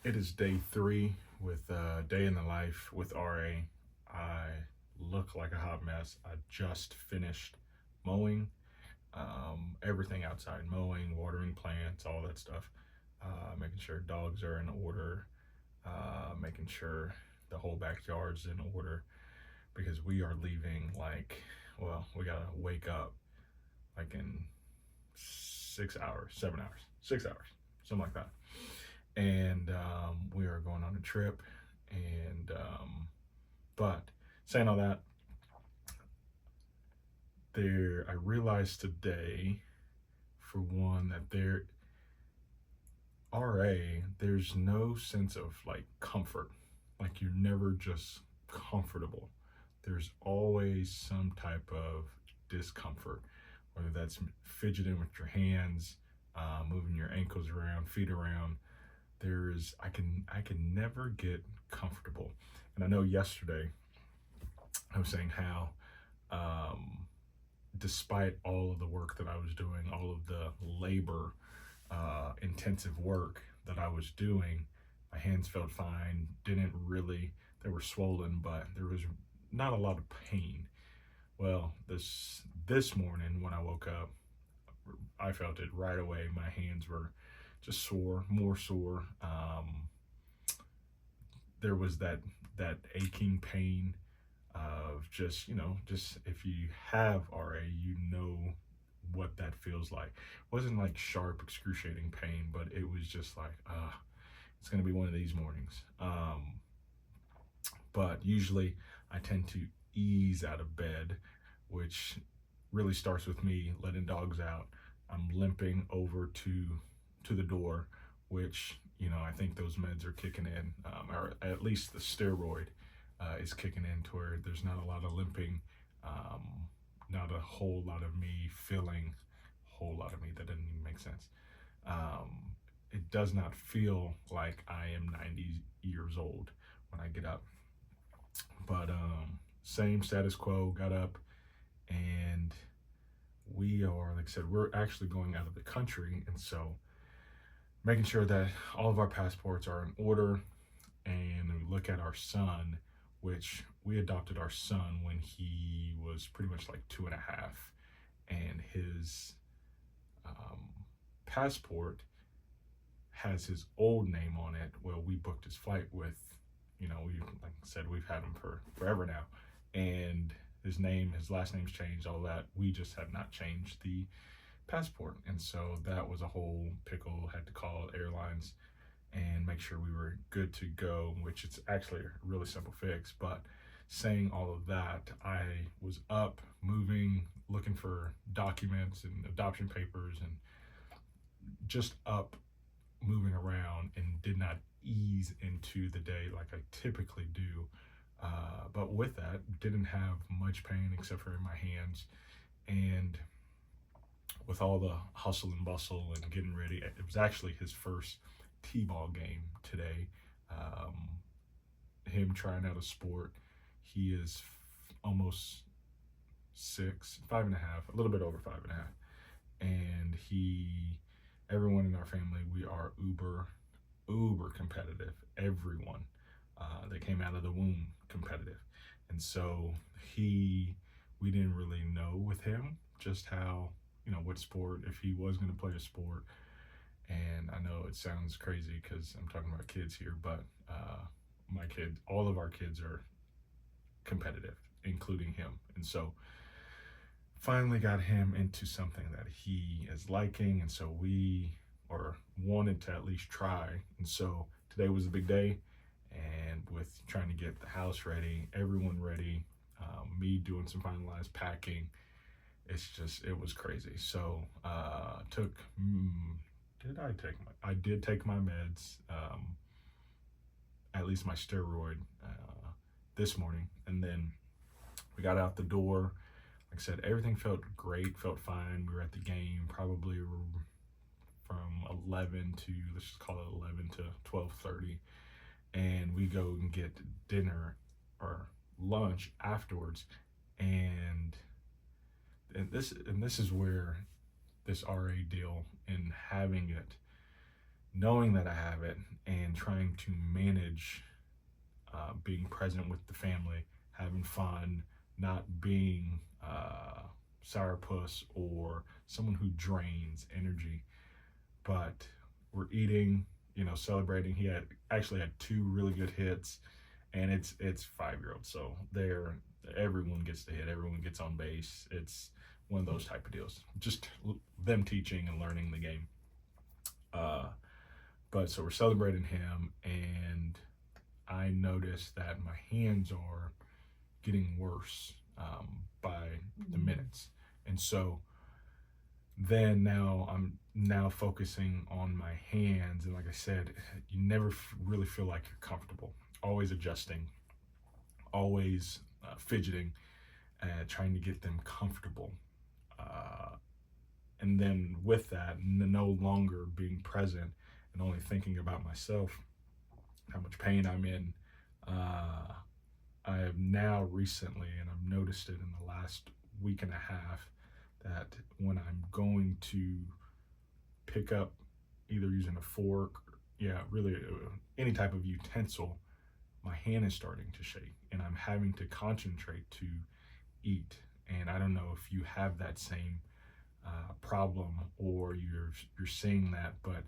It is day 3 with Day in the Life with RA. I look like a hot mess. I just finished mowing, everything outside, mowing, watering plants, all that stuff, making sure dogs are in order, making sure the whole backyard's in order because we are leaving we gotta wake up like in 6 hours, 7 hours, 6 hours, something like that. And we are going on a trip. And but saying all that, I realized today, for one, that there's no sense of like comfort. Like you're never just comfortable. There's always some type of discomfort, whether that's fidgeting with your hands, moving your ankles around, feet around. I can never get comfortable. And I know yesterday I was saying how, despite all of the work that I was doing, all of the labor intensive work that I was doing, my hands felt fine. Didn't really, they were swollen, but there was not a lot of pain. Well, this morning when I woke up, I felt it right away. My hands were just sore, more sore. There was that aching pain of just if you have RA, you know what that feels like. It wasn't like sharp, excruciating pain, but it was just like, it's gonna be one of these mornings. But usually I tend to ease out of bed, which really starts with me letting dogs out. I'm limping over to the door, which I think those meds are kicking in, or at least the steroid is kicking in to where there's not a lot of limping, not a whole lot of me feeling, whole lot of me, that doesn't even make sense. It does not feel like I am 90 years old when I get up, but same status quo. Got up, and we are, like I said, we're actually going out of the country, and so making sure that all of our passports are in order. And we look at our son, which we adopted our son when he was pretty much like 2.5, and his passport has his old name on it. Well, we booked his flight with, we, like I said, we've had him for forever now, and his last name's changed, all that. We just have not changed the passport, and so that was a whole pickle. Had to call airlines and make sure we were good to go, which it's actually a really simple fix. But saying all of that, I was up, moving, looking for documents and adoption papers, and just up, moving around, and did not ease into the day like I typically do. But with that, didn't have much pain except for in my hands. And with all the hustle and bustle and getting ready, it was actually his first t-ball game today. Him trying out a sport. He is almost 6, 5.5, a little bit over 5.5, and everyone in our family, we are uber competitive. Everyone that came out of the womb competitive, and so we didn't really know with him just how, what sport, if he was going to play a sport. And I know it sounds crazy because I'm talking about kids here, but all of our kids are competitive, including him. And so finally got him into something that he is liking, and so we wanted to at least try. And so today was a big day, and with trying to get the house ready, everyone ready, me doing some finalized packing, it was crazy. So I did take my meds, at least my steroid, this morning, and then we got out the door. Like I said, everything felt great, felt fine. We were at the game probably from 11 to, let's just call it 11 to 12:30, and we go and get dinner or lunch afterwards. And this is where this RA deal and having it knowing that I have it and trying to manage being present with the family, having fun, not being sourpuss or someone who drains energy. But we're eating, celebrating. He had actually had two really good hits, and it's 5-year-olds, so everyone gets to hit, everyone gets on base. It's one of those type of deals. Just them teaching and learning the game. But so we're celebrating him, and I noticed that my hands are getting worse by the minutes, and so then I'm now focusing on my hands, and like I said, you never really feel like you're comfortable. Always adjusting, always fidgeting, trying to get them comfortable. And then with that, no longer being present and only thinking about myself, how much pain I'm in. I have now recently, and I've noticed it in the last week and a half, that when I'm going to pick up, either using a fork, really any type of utensil, my hand is starting to shake, and I'm having to concentrate to eat. And I don't know if you have that same problem, or you're seeing that, but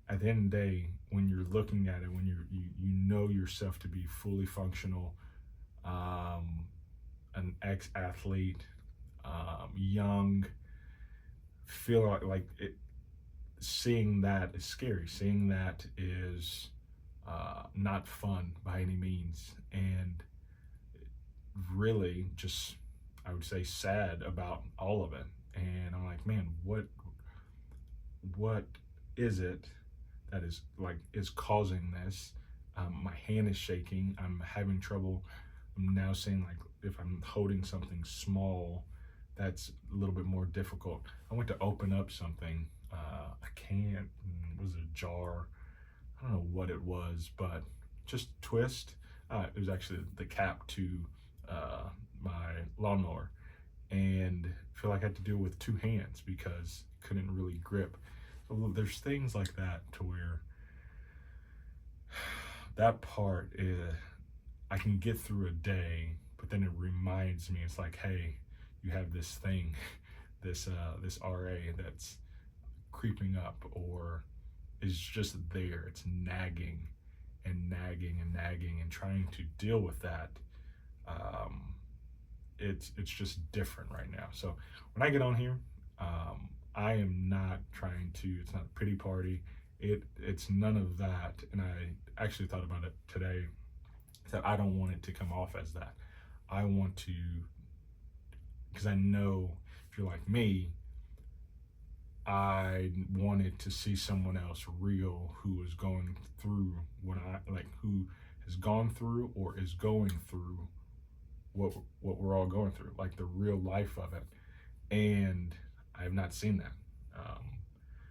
at the end of the day, when you're looking at it, when you know yourself to be fully functional, an ex-athlete, young, feel like it, seeing that is scary. Seeing that is not fun by any means, and really just, I would say, sad about all of it. And I'm like, man, what is it that is causing this? My hand is shaking. I'm having trouble. I'm now saying, like, if I'm holding something small, that's a little bit more difficult. I went to open up something, a can, it was a jar. I don't know what it was, but just twist. It was actually the cap to my lawnmower, and I feel like I had to deal with two hands because I couldn't really grip. So there's things like that to where that part is, I can get through a day, but then it reminds me, it's like, hey, you have this thing, this RA that's creeping up, or is just there. It's nagging and nagging and nagging, and trying to deal with that. It's just different right now. So when I get on here, I am not trying to. It's not a pity party. It's none of that. And I actually thought about it today, that I don't want it to come off as that. I want to, because I know if you're like me, I wanted to see someone else real who is going through who has gone through or is going through what we're all going through, like the real life of it. And I have not seen that.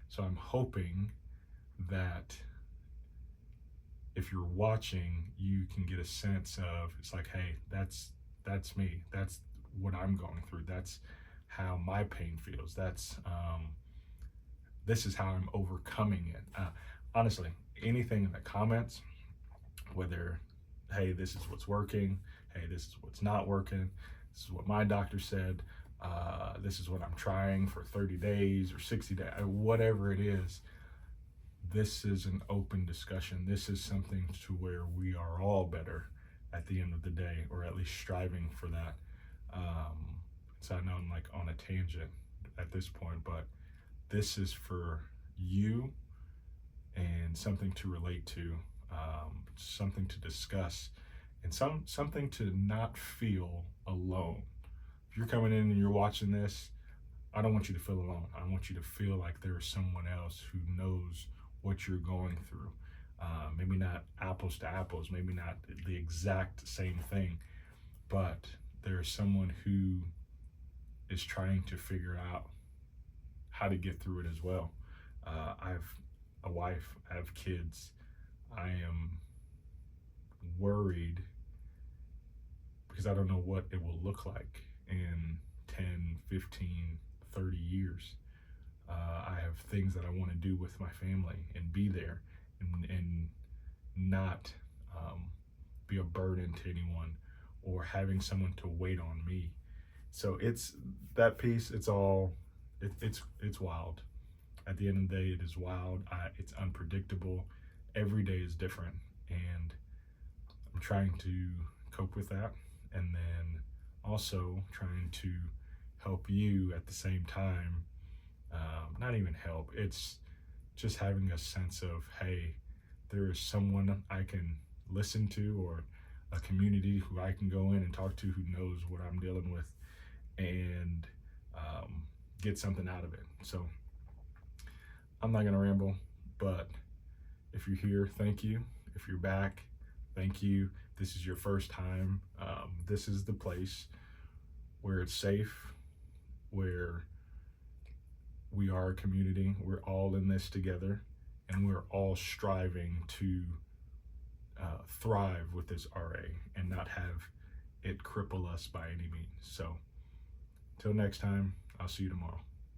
So I'm hoping that if you're watching, you can get a sense of, it's like, hey, that's me. That's what I'm going through. That's how my pain feels. This is how I'm overcoming it. Honestly, anything in the comments, whether, hey, this is what's working, hey, this is what's not working, this is what my doctor said, this is what I'm trying for 30 days or 60 days, whatever it is, this is an open discussion. This is something to where we are all better at the end of the day, or at least striving for that. So I know I'm like on a tangent at this point, but this is for you and something to relate to, something to discuss, and something to not feel alone. If you're coming in and you're watching this, I don't want you to feel alone. I want you to feel like there's someone else who knows what you're going through. Maybe not apples to apples, maybe not the exact same thing, but there's someone who is trying to figure out how to get through it as well. I have a wife, I have kids. I am worried because I don't know what it will look like in 10, 15, 30 years. I have things that I want to do with my family and be there, and not be a burden to anyone, or having someone to wait on me. So it's that piece. It's wild. At the end of the day, it is wild. It's unpredictable. Every day is different, and I'm trying to cope with that, and then also trying to help you at the same time. Not even help. It's just having a sense of, hey, there is someone I can listen to, or a community who I can go in and talk to, who knows what I'm dealing with, and get something out of it. So I'm not gonna ramble, but if you're here, thank you. If you're back, thank you. This is your first time. This is the place where it's safe, where we are a community. We're all in this together, and we're all striving to thrive with this RA and not have it cripple us by any means. So, till next time, I'll see you tomorrow.